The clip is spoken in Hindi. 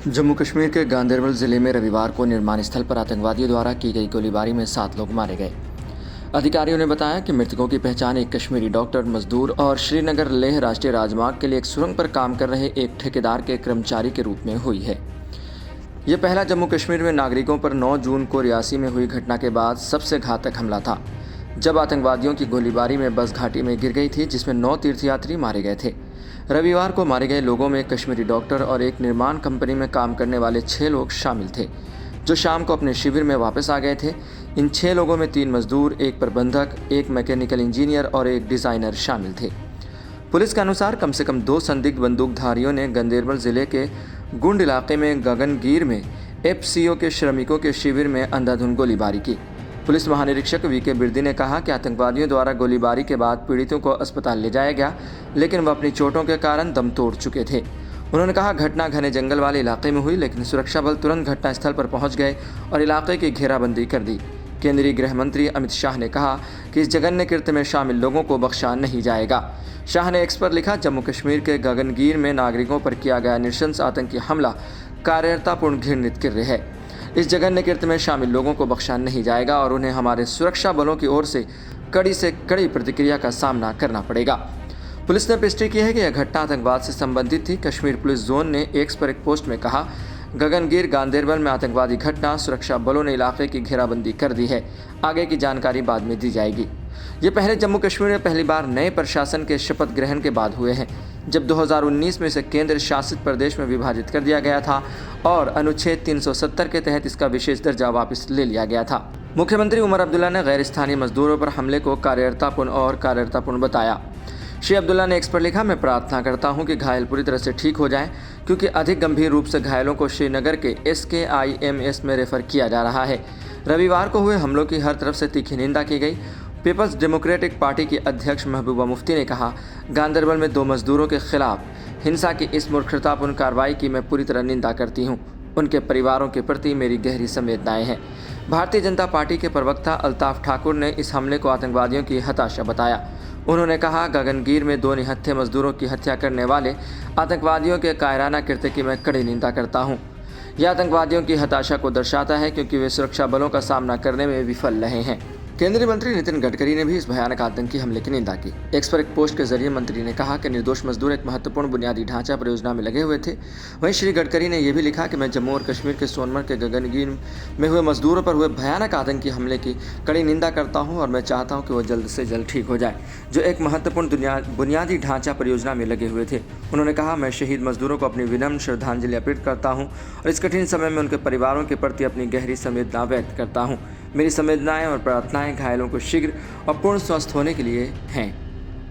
जम्मू कश्मीर के गांदरबल जिले में रविवार को निर्माण स्थल पर आतंकवादियों द्वारा की गई गोलीबारी में 7 लोग मारे गए। अधिकारियों ने बताया कि मृतकों की पहचान एक कश्मीरी डॉक्टर, मजदूर और श्रीनगर लेह राष्ट्रीय राजमार्ग के लिए एक सुरंग पर काम कर रहे एक ठेकेदार के कर्मचारी के रूप में हुई है। यह पहला जम्मू कश्मीर में नागरिकों पर 9 जून को रियासी में हुई घटना के बाद सबसे घातक हमला था, जब आतंकवादियों की गोलीबारी में बस घाटी में गिर गई थी, जिसमें 9 तीर्थयात्री मारे गए थे। रविवार को मारे गए लोगों में एक कश्मीरी डॉक्टर और एक निर्माण कंपनी में काम करने वाले 6 लोग शामिल थे, जो शाम को अपने शिविर में वापस आ गए थे। इन 6 लोगों में 3 मजदूर, एक प्रबंधक, एक मैकेनिकल इंजीनियर और एक डिज़ाइनर शामिल थे। पुलिस के अनुसार कम से कम 2 संदिग्ध बंदूकधारियों ने गांदरबल जिले के गुंड इलाके में गगनगीर में एफसीओ के श्रमिकों के शिविर में अंधाधुंध गोलीबारी की। पुलिस महानिरीक्षक वीके बिरदी ने कहा कि आतंकवादियों द्वारा गोलीबारी के बाद पीड़ितों को अस्पताल ले जाया गया, लेकिन वह अपनी चोटों के कारण दम तोड़ चुके थे। उन्होंने कहा, घटना घने जंगल वाले इलाके में हुई, लेकिन सुरक्षा बल तुरंत घटनास्थल पर पहुंच गए और इलाके की घेराबंदी कर दी। केंद्रीय गृह मंत्री अमित शाह ने कहा कि इस जघन्य कृत्य में शामिल लोगों को बख्शा नहीं जाएगा। शाह ने एक्स पर लिखा, जम्मू कश्मीर के गगनगीर में नागरिकों पर किया गया नृशंस आतंकी हमला कायरतापूर्ण घृणित कार्य है। इस जघन्य कृत्य में शामिल लोगों को बख्शा नहीं जाएगा और उन्हें हमारे सुरक्षा बलों की ओर से कड़ी प्रतिक्रिया का सामना करना पड़ेगा। पुलिस ने पुष्टि की है कि यह घटना आतंकवाद से संबंधित थी। कश्मीर पुलिस जोन ने एक्स पर एक पोस्ट में कहा, गगनगीर गांदरबल में आतंकवादी घटना, सुरक्षा बलों ने इलाके की घेराबंदी कर दी है। आगे की जानकारी बाद में दी जाएगी। ये पहले जम्मू कश्मीर में पहली बार नए प्रशासन के शपथ ग्रहण के बाद हुए हैं, जब 2019 में इसे केंद्र शासित प्रदेश में विभाजित कर दिया गया था और अनुच्छेद 370 के तहत इसका विशेष दर्जा वापस ले लिया गया था। मुख्यमंत्री उमर अब्दुल्ला ने गैर स्थानीय मजदूरों पर हमले को कायरतापूर्ण बताया। श्री अब्दुल्ला ने एक्स पर लिखा, मैं प्रार्थना करता हूं कि घायल पूरी तरह से ठीक हो जाएं, क्योंकि अधिक गंभीर रूप से घायलों को श्रीनगर के SKIMS में रेफर किया जा रहा है। रविवार को हुए हमलों की हर तरफ से तीखी निंदा की गई। पीपल्स डेमोक्रेटिक पार्टी की अध्यक्ष महबूबा मुफ्ती ने कहा, गांदरबल में 2 मजदूरों के खिलाफ हिंसा की इस मूर्खतापूर्ण कार्रवाई की मैं पूरी तरह निंदा करती हूं। उनके परिवारों के प्रति मेरी गहरी संवेदनाएं हैं। भारतीय जनता पार्टी के प्रवक्ता अल्ताफ ठाकुर ने इस हमले को आतंकवादियों की हताशा बताया। उन्होंने कहा, गगनगीर में 2 निहत्थे मजदूरों की हत्या करने वाले आतंकवादियों के कायराना कृत्य की मैं कड़ी निंदा करता हूं। यह आतंकवादियों की हताशा को दर्शाता है, क्योंकि वे सुरक्षा बलों का सामना करने में विफल रहे हैं। केंद्रीय मंत्री नितिन गडकरी ने भी इस भयानक आतंकी हमले की निंदा की। एक्स पर एक पोस्ट के जरिए मंत्री ने कहा कि निर्दोष मजदूर एक महत्वपूर्ण बुनियादी ढांचा परियोजना में लगे हुए थे। वहीं श्री गडकरी ने यह भी लिखा कि मैं जम्मू और कश्मीर के सोनमर्ग के गगनगीर में हुए मजदूरों पर हुए भयानक आतंकी हमले की कड़ी निंदा करता हूं और मैं चाहता हूं कि वो जल्द से जल्द ठीक हो जाए, जो एक महत्वपूर्ण बुनियादी ढांचा परियोजना में लगे हुए थे। उन्होंने कहा, मैं शहीद मजदूरों को अपनी विनम्र श्रद्धांजलि अर्पित करता हूँ और इस कठिन समय में उनके परिवारों के प्रति अपनी गहरी संवेदना व्यक्त करता हूँ। मेरी संवेदनाएं और प्रार्थनाएं घायलों को शीघ्र और पूर्ण स्वस्थ होने के लिए हैं।